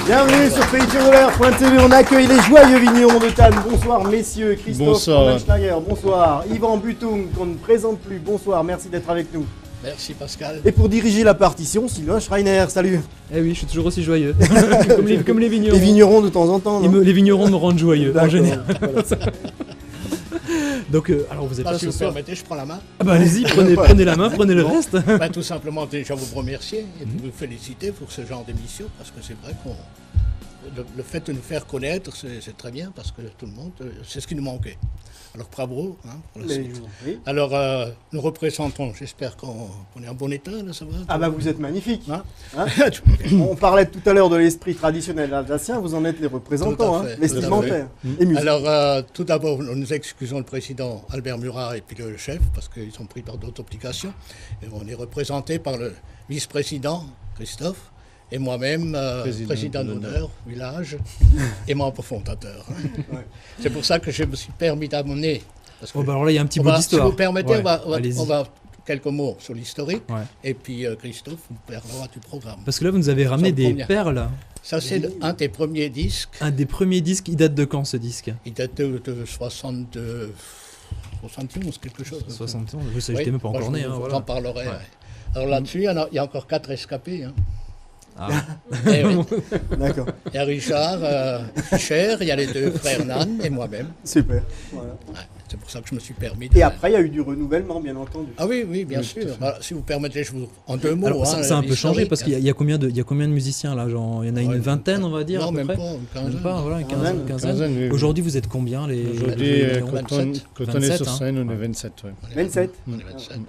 Bienvenue sur Pays de l'air, Point TV, on accueille les joyeux vignerons de Thann. Bonsoir messieurs, Christophe Schlager, bonsoir, Yvan Butung, qu'on ne présente plus, bonsoir, merci d'être avec nous. Merci Pascal. Et pour diriger la partition, Sylvain Schreiner, salut. Eh oui, je suis toujours aussi joyeux, comme les vignerons. Les vignerons de temps en temps, non? Les vignerons me rendent joyeux, en général. Voilà. Donc, alors vous êtes là si ce vous soir. permettez, je prends la main. Ah bah allez-y, prenez la main, prenez le reste. Tout simplement déjà vous remercier et vous féliciter pour ce genre d'émission parce que c'est vrai qu'on le fait de nous faire connaître, c'est très bien parce que tout le monde, c'est ce qui nous manquait. Alors bravo pour la suite. Oui. Alors nous représentons, j'espère qu'on est en bon état, là, ça va. Ah bah vous êtes magnifique. Hein On parlait tout à l'heure de l'esprit traditionnel alsacien, vous en êtes les représentants, vestimentaires et musique. Alors tout d'abord, nous excusons le président Albert Murat et puis le chef parce qu'ils sont pris par d'autres obligations. Et on est représenté par le vice-président Christophe. Et moi-même, président d'honneur, village, et membre fondateur. Ouais. C'est pour ça que je me suis permis d'amener. Alors là, il y a un petit bout d'histoire. Si vous permettez, on va quelques mots sur l'historique. Ouais. Et puis Christophe vous parlera du programme. Parce que là, vous nous avez ramené des perles. Ça, c'est un des premiers disques. Un des premiers disques. Il date de quand, ce disque? Il date de 72, 71, quelque chose. 71, oui, ça, j'étais même pas encore né. Je t'en parlerai. Ouais. Alors là-dessus, il y a encore 4 escapés. Ah. Oui. D'accord. Il y a Richard, Cher, il y a les 2 frères Nan et moi-même. Super. Voilà. Ouais, c'est pour ça que je me suis permis. Et après, il y a eu du renouvellement, bien entendu. Ah oui, bien sûr. Alors, si vous permettez, je vous en 2 mots. Alors, ça a un peu changé parce qu'il y a combien de musiciens là? Genre, il y en a une vingtaine, on va dire. Non, à peu même près. pas, une quinzaine. Même pas, voilà, une quinzaine. Oui. Aujourd'hui, vous êtes combien Aujourd'hui, quand on est sur scène, on est 27. Ouais. 27.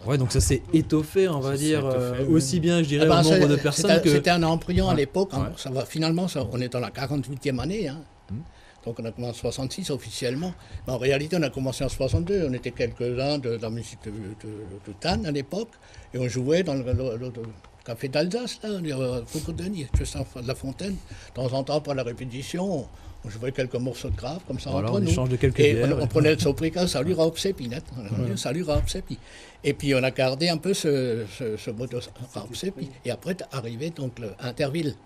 Ouais, donc ça s'est étoffé, on va dire, aussi bien, je dirais, au nombre de personnes que... C'était un embryon à l'époque. Ça va, finalement, on est dans la 48e année. Donc on a commencé en 66 officiellement. Mais en réalité, on a commencé en 62. On était quelques-uns de la musique de Thann à l'époque. Et on jouait dans le café d'Alsace, là, Cocodenie, juste en face de la fontaine. De temps en temps, pour la répétition, on jouait quelques morceaux de grave comme ça entre nous. Échange de quelques et bières, on prenait le sobriquet, salut Raupsepi, net. Salut Raupsepi. Et puis on a gardé un peu ce mot de Raupsepi. Et après est arrivé donc Interville.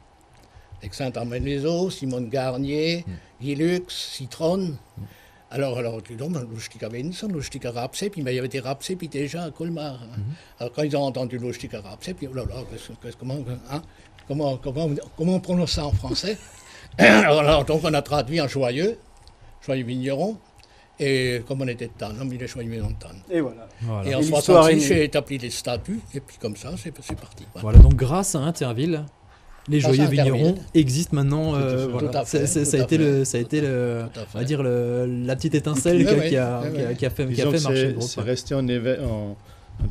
Avec Saint-Armand-les-Eaux, Simone Garnier, Guilux, Citron. Alors, tu dis, Lustica Vincent, Lustica Rapsepi, mais il y avait des Rapsepi déjà à Colmar. Alors, quand ils ont entendu Lustica Rapsepi, oh là là, comment on prononce ça en français? Alors, donc, on a traduit en joyeux vigneron. Et comme on était de Thann, on a mis les joyeux vignerons de Thann. Et voilà. Et en 66, j'ai établi les statuts, et puis comme ça, c'est parti. Voilà, donc grâce à Interville. Les joyeux vignerons existent maintenant. Voilà. Ça a été on va dire la petite étincelle qui a fait marcher le groupe. C'est resté un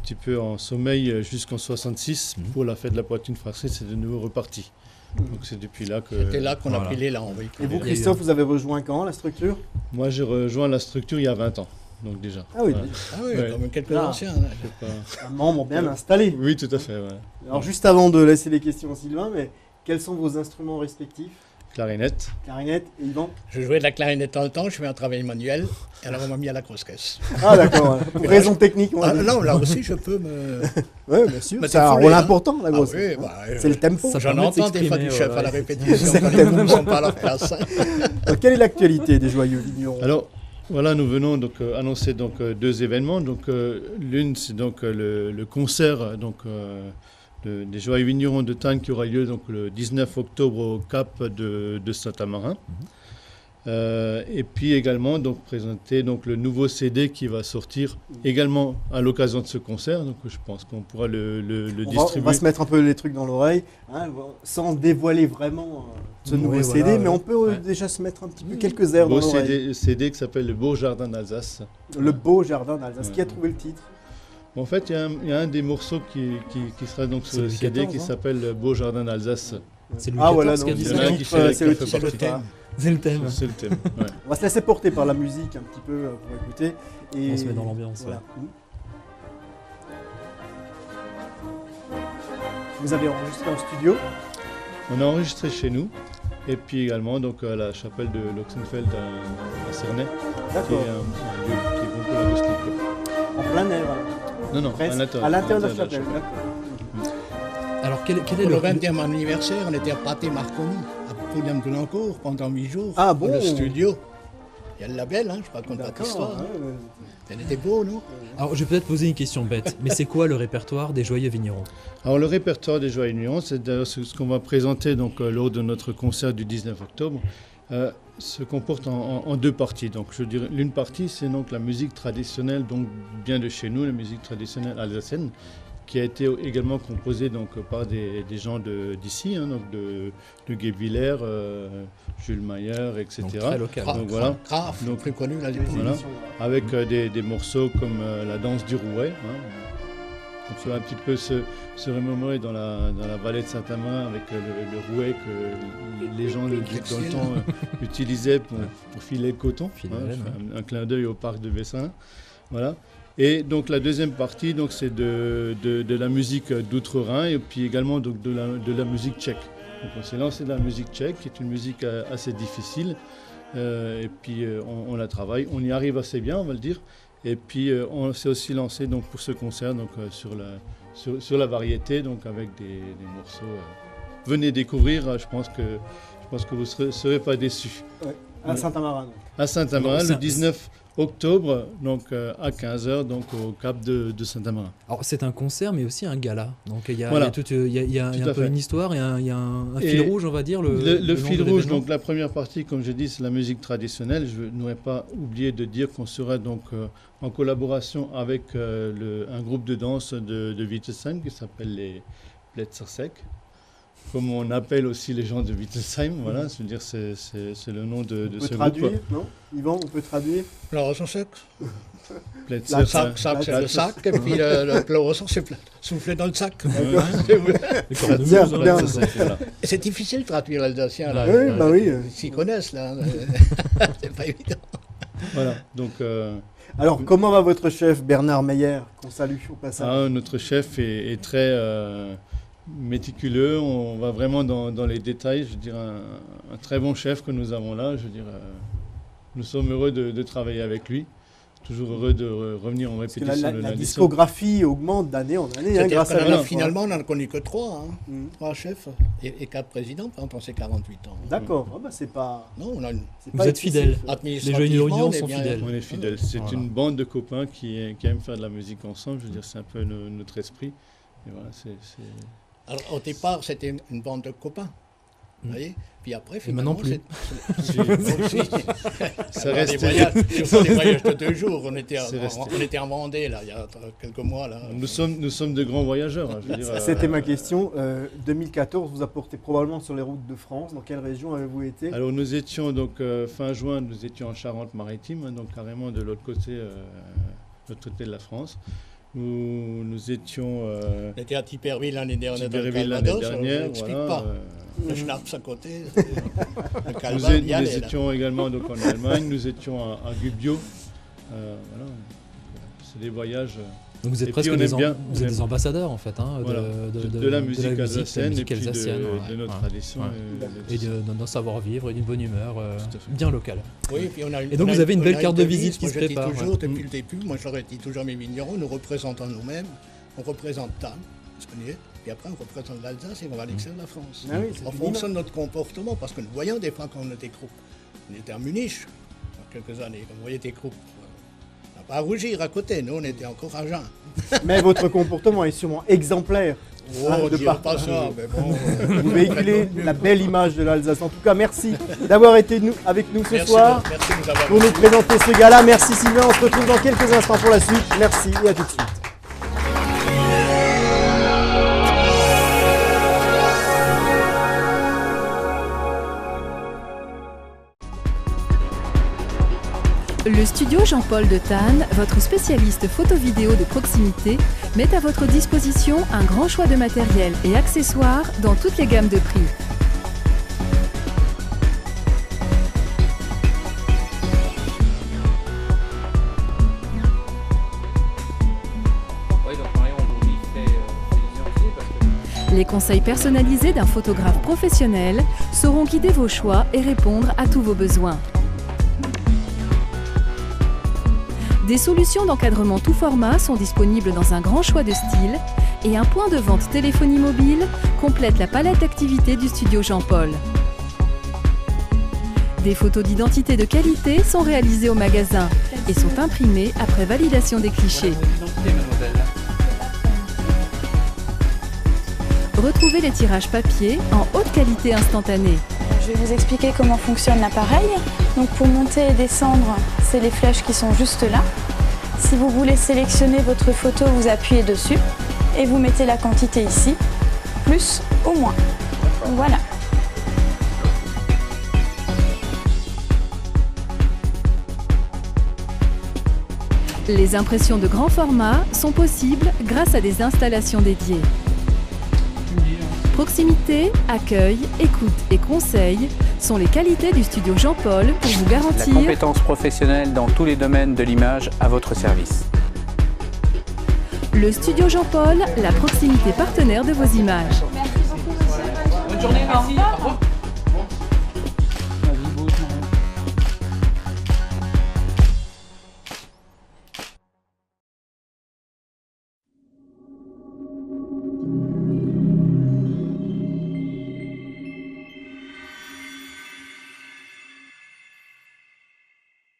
petit peu en sommeil jusqu'en 66 pour la fête de la poitrine farcée. C'est de nouveau reparti. Donc c'est depuis là que. C'était là qu'on a pris l'élan. Oui. Et vous, Christophe, vous avez rejoint quand la structure? Moi, j'ai rejoint la structure il y a 20 ans. Donc déjà. Ah oui, comme quelques anciens. Un membre bien installé. Oui, tout à fait. Ouais. Alors juste avant de laisser les questions à Sylvain, mais quels sont vos instruments respectifs? Clarinette. Clarinette et Yvan? Je jouais de la clarinette dans le temps, je fais un travail manuel, et alors on m'a mis à la grosse caisse. Ah d'accord, pour raison technique. Non, là aussi je peux me... Oui, bien sûr, c'est un rôle important, la grosse caisse. C'est le tempo. J'en entends des fois du chef à la répétition, quand les mots ne sont pas à leur place. Quelle est l'actualité des joyeux vignerons? Alors, voilà, nous venons donc annoncer donc 2 événements. Donc l'une, c'est donc le concert des joyeux vignerons de Thann qui aura lieu donc le 19 octobre au Cap de Saint-Amarin. Et puis également donc présenter donc le nouveau CD qui va sortir également à l'occasion de ce concert. Donc je pense qu'on pourra le distribuer. On va se mettre un peu les trucs dans l'oreille, sans dévoiler vraiment ce nouveau CD, mais on peut déjà se mettre un petit peu quelques airs dans l'oreille. CD qui s'appelle Le Beau Jardin d'Alsace. Le Beau Jardin d'Alsace. Qui a trouvé le titre? En fait, il y a un des morceaux qui sera donc sur le CD qui s'appelle Le Beau Jardin d'Alsace. C'est Louis XIV qui a dit ça. C'est le thème. C'est le thème. C'est le thème. Ouais. On va se laisser porter par la musique un petit peu pour écouter. Et on se met dans l'ambiance. Voilà. Vous avez enregistré en studio? On a enregistré chez nous. Et puis également donc, à la chapelle de l'Oxenfeld à Cernay, qui est un lieu qui est bon pour l'acoustique. En plein air. Non, à l'intérieur de la chapelle. Alors, quel est pour le 20e anniversaire, on était à Pâté Marconi, à Pouillan-Blancourt, pendant 8 jours. Ah bon? Dans le studio. Il y a le label, je raconte pas d'histoire. Elle était beau, non? Alors, je vais peut-être poser une question bête, mais c'est quoi le répertoire des Joyeux Vignerons? Alors, le répertoire des Joyeux Vignerons, c'est d'ailleurs ce qu'on va présenter donc, lors de notre concert du 19 octobre. Se comporte en deux parties. Donc, je dirais, l'une partie, c'est donc la musique traditionnelle, donc bien de chez nous, la musique traditionnelle alsacienne, qui a été également composée donc, par des gens d'ici, donc de Guebwiller, Jules Mayer, etc. Donc, très local. Donc, voilà. Graf, donc plus connu là, voilà. Avec des morceaux comme la danse du Rouet. On peut un petit peu se remémorer dans la vallée de Saint-Amand avec le rouet que les gens dans le temps utilisaient pour filer le coton. Un clin d'œil au parc de Vessin. Voilà. Et donc la deuxième partie, donc, c'est de la musique d'outre-Rhin et puis également donc, de la musique tchèque. Donc on s'est lancé dans la musique tchèque, qui est une musique assez difficile. Et puis on la travaille. On y arrive assez bien, on va le dire. Et puis on s'est aussi lancé donc, pour ce concert donc, sur la variété, donc, avec des morceaux. Venez découvrir, je pense que vous ne serez pas déçus. Ouais. À Saint-Amarin. À Saint-Amarin, le 19 octobre, donc à 15h, donc au Cap de Saint-Amarin. Alors c'est un concert, mais aussi un gala. Donc il y a, voilà. il y a un peu une histoire, il y a un fil rouge, on va dire. Le fil rouge, donc la première partie, comme je dis, c'est la musique traditionnelle. Je n'aurais pas oublié de dire qu'on sera donc en collaboration avec un groupe de danse de Wittelsheim qui s'appelle les Plätzersek. Comme on appelle aussi les gens de Wittelsheim, voilà, c'est-à-dire c'est le nom de ce traduire, groupe. Non, Yvan, on peut traduire. Plausen, Le sac, c'est le sac, et puis le plausen, c'est souffler dans le sac. C'est difficile de traduire l'alsacien, là. Oui, bah oui. Ils s'y connaissent, là. C'est pas évident. Voilà, donc... Alors, comment va votre chef, Bernard Meyer, qu'on salue au passage? Notre chef est très... méticuleux, on va vraiment dans les détails. Je veux dire, un très bon chef que nous avons là. Je veux dire, nous sommes heureux de travailler avec lui. Toujours heureux de revenir en répétition. La discographie augmente d'année en année, grâce à lui. Finalement, on n'en a connu que 3. 3 chefs et 4 présidents pendant ces 48 ans. D'accord, c'est pas... Non, vous êtes fidèles. Les Joyeux Vignerons sont fidèles. On est fidèles. C'est une bande de copains qui aiment faire de la musique ensemble. Je veux dire, c'est un peu notre esprit. Et voilà, Alors, au départ, c'était une bande de copains. Vous voyez? Puis après, finalement, plus. Ça reste. Des voyages de 2 jours. On était en Vendée, là, il y a quelques mois. Là. Nous sommes de grands voyageurs. C'était ma question. 2014, vous apportez probablement sur les routes de France. Dans quelle région avez-vous été? Alors, nous étions, donc, fin juin, nous étions en Charente-Maritime, donc carrément de l'autre côté de la France. Nous étions... On était à Tipperville l'année dernière. Voilà, le Schnaps à côté. Nous étions également donc, en Allemagne, nous étions à Gubbio. Voilà, c'est des voyages... Donc vous êtes presque des ambassadeurs en fait, voilà, de la musique alsacienne et puis de notre tradition. Et d'un savoir-vivre et d'une bonne humeur bien locale. Oui, puis et donc vous avez une belle carte de visite qui se prépare. Toujours depuis le début, moi je leur ai dit toujours mes vignerons, nous représentons nous-mêmes, on représente Thann, et après on représente l'Alsace et on va à l'extérieur de la France. Ah oui, en fonction de notre comportement, parce que nous voyons des fois quand on était groupe. On était à Munich il y a quelques années, quand on voyait des groupes. Pas à rougir à côté, nous on était encourageants. Mais votre comportement est sûrement exemplaire. Pas ça, mais bon. Vous véhiculez la belle image de l'Alsace. En tout cas, merci d'avoir été avec nous ce soir pour nous présenter ce gala. Merci Sylvain, on se retrouve dans quelques instants pour la suite. Merci et à tout de suite. Le studio Jean-Paul de Thann, votre spécialiste photo-vidéo de proximité, met à votre disposition un grand choix de matériel et accessoires dans toutes les gammes de prix. Les conseils personnalisés d'un photographe professionnel sauront guider vos choix et répondre à tous vos besoins. Des solutions d'encadrement tout format sont disponibles dans un grand choix de styles et un point de vente téléphonie mobile complètent la palette d'activités du studio Jean-Paul. Des photos d'identité de qualité sont réalisées au magasin et sont imprimées après validation des clichés. Retrouvez les tirages papier en haute qualité instantanée. Je vais vous expliquer comment fonctionne l'appareil. Donc pour monter et descendre, c'est les flèches qui sont juste là. Si vous voulez sélectionner votre photo, vous appuyez dessus et vous mettez la quantité ici, plus ou moins. Voilà. Les impressions de grand format sont possibles grâce à des installations dédiées. Proximité, accueil, écoute et conseil sont les qualités du studio Jean-Paul pour vous garantir la compétence professionnelle dans tous les domaines de l'image à votre service. Le studio Jean-Paul, la proximité partenaire de vos images.